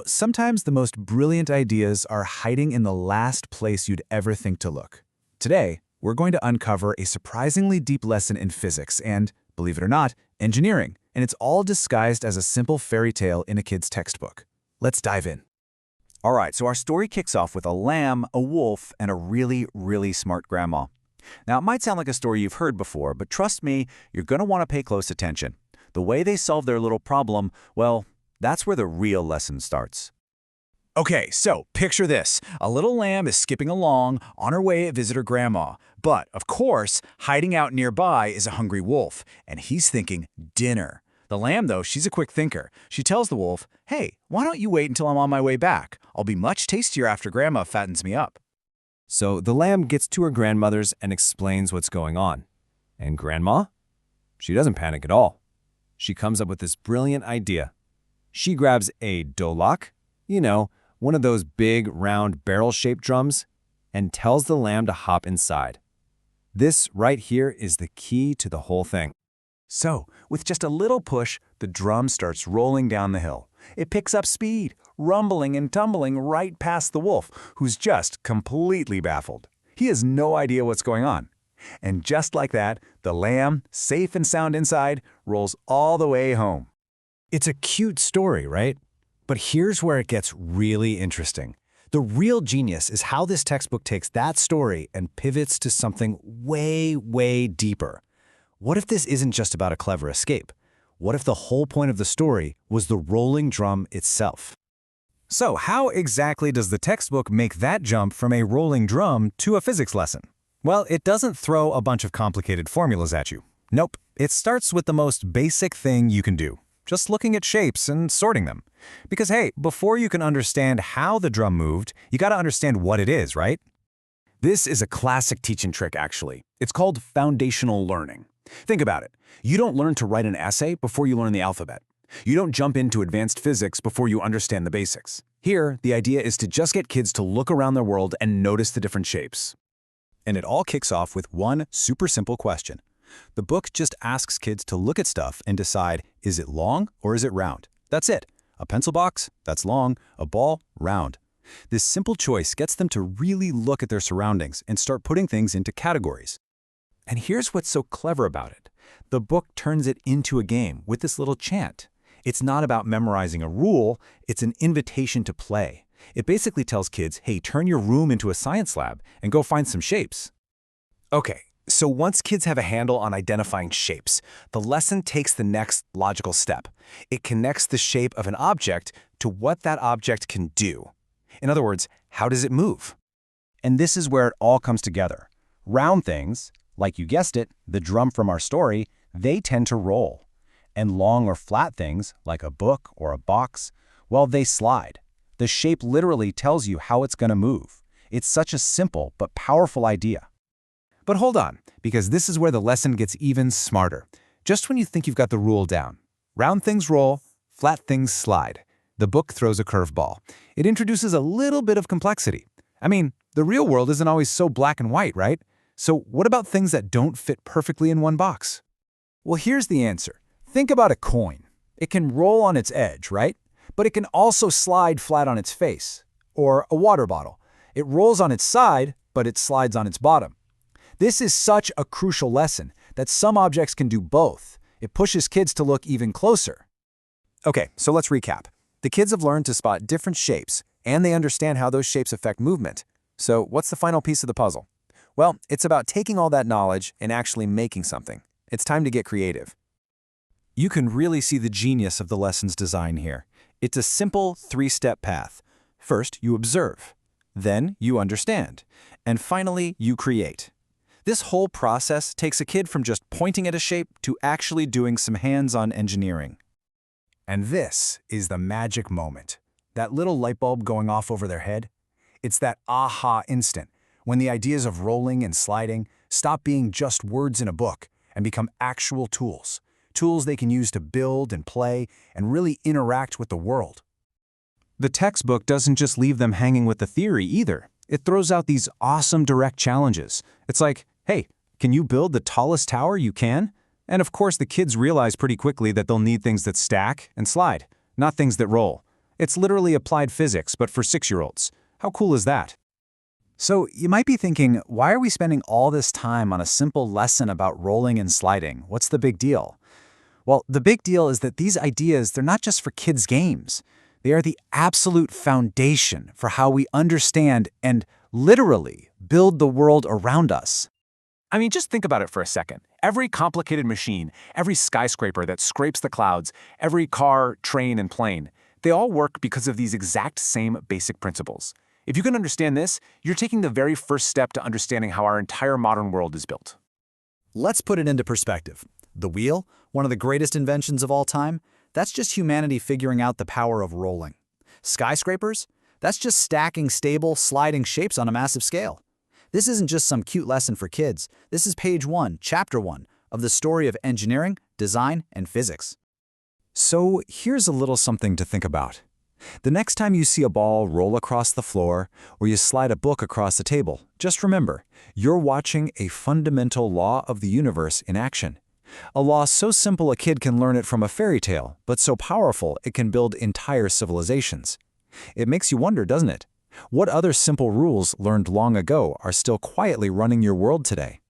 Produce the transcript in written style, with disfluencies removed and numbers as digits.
Sometimes the most brilliant ideas are hiding in the last place you'd ever think to look. Today, we're going to uncover a surprisingly deep lesson in physics and, believe it or not, engineering, and it's all disguised as a simple fairy tale in a kid's textbook. Let's dive in. All right, so our story kicks off with a lamb, a wolf, and a really, really smart grandma. Now, it might sound like a story you've heard before, but trust me, you're going to want to pay close attention. The way they solve their little problem, well, that's where the real lesson starts. Okay, so picture this. A little lamb is skipping along on her way to visit her grandma. But, of course, hiding out nearby is a hungry wolf, and he's thinking dinner. The lamb, though, she's a quick thinker. She tells the wolf, "Hey, why don't you wait until I'm on my way back? I'll be much tastier after Grandma fattens me up." So the lamb gets to her grandmother's and explains what's going on. And Grandma? She doesn't panic at all. She comes up with this brilliant idea. She grabs a dolak, one of those big, round, barrel-shaped drums, and tells the lamb to hop inside. This right here is the key to the whole thing. So, with just a little push, the drum starts rolling down the hill. It picks up speed, rumbling and tumbling right past the wolf, who's just completely baffled. He has no idea what's going on. And just like that, the lamb, safe and sound inside, rolls all the way home. It's a cute story, right? But here's where it gets really interesting. The real genius is how this textbook takes that story and pivots to something way, way deeper. What if this isn't just about a clever escape? What if the whole point of the story was the rolling drum itself? So how exactly does the textbook make that jump from a rolling drum to a physics lesson? Well, it doesn't throw a bunch of complicated formulas at you. Nope, it starts with the most basic thing you can do. Just looking at shapes and sorting them. Because hey, before you can understand how the drum moved, you gotta understand what it is, right? This is a classic teaching trick, actually. It's called foundational learning. Think about it. You don't learn to write an essay before you learn the alphabet. You don't jump into advanced physics before you understand the basics. Here, the idea is to just get kids to look around their world and notice the different shapes. And it all kicks off with one super simple question. The book just asks kids to look at stuff and decide, is it long or is it round? That's it. A pencil box? That's long. A ball? Round. This simple choice gets them to really look at their surroundings and start putting things into categories. And here's what's so clever about it. The book turns it into a game with this little chant. It's not about memorizing a rule, it's an invitation to play. It basically tells kids, hey, turn your room into a science lab and go find some shapes. Okay. So once kids have a handle on identifying shapes, the lesson takes the next logical step. It connects the shape of an object to what that object can do. In other words, how does it move? And this is where it all comes together. Round things, like you guessed it, the drum from our story, they tend to roll. And long or flat things, like a book or a box, well, they slide. The shape literally tells you how it's going to move. It's such a simple but powerful idea. But hold on, because this is where the lesson gets even smarter. Just when you think you've got the rule down. Round things roll, flat things slide. The book throws a curveball. It introduces a little bit of complexity. I mean, the real world isn't always so black and white, right? So what about things that don't fit perfectly in one box? Well, here's the answer. Think about a coin. It can roll on its edge, right? But it can also slide flat on its face. Or a water bottle. It rolls on its side, but it slides on its bottom. This is such a crucial lesson that some objects can do both. It pushes kids to look even closer. Okay, so let's recap. The kids have learned to spot different shapes, and they understand how those shapes affect movement. So what's the final piece of the puzzle? Well, it's about taking all that knowledge and actually making something. It's time to get creative. You can really see the genius of the lesson's design here. It's a simple three-step path. First, you observe. Then, you understand. And finally, you create. This whole process takes a kid from just pointing at a shape to actually doing some hands-on engineering. And this is the magic moment. That little light bulb going off over their head. It's that aha instant when the ideas of rolling and sliding stop being just words in a book and become actual tools. Tools they can use to build and play and really interact with the world. The textbook doesn't just leave them hanging with the theory either. It throws out these awesome direct challenges. It's like, hey, can you build the tallest tower you can? And of course, the kids realize pretty quickly that they'll need things that stack and slide, not things that roll. It's literally applied physics, but for 6-year-olds. How cool is that? So you might be thinking, why are we spending all this time on a simple lesson about rolling and sliding? What's the big deal? Well, the big deal is that these ideas, they're not just for kids' games. They are the absolute foundation for how we understand and literally build the world around us. I mean, just think about it for a second. Every complicated machine, every skyscraper that scrapes the clouds, every car, train, and plane, they all work because of these exact same basic principles. If you can understand this, you're taking the very first step to understanding how our entire modern world is built. Let's put it into perspective. The wheel, one of the greatest inventions of all time, that's just humanity figuring out the power of rolling. Skyscrapers? That's just stacking stable, sliding shapes on a massive scale. This isn't just some cute lesson for kids. This is page 1, chapter 1, of the story of engineering, design, and physics. So here's a little something to think about. The next time you see a ball roll across the floor or you slide a book across the table, just remember, you're watching a fundamental law of the universe in action. A law so simple a kid can learn it from a fairy tale, but so powerful it can build entire civilizations. It makes you wonder, doesn't it? What other simple rules learned long ago are still quietly running your world today?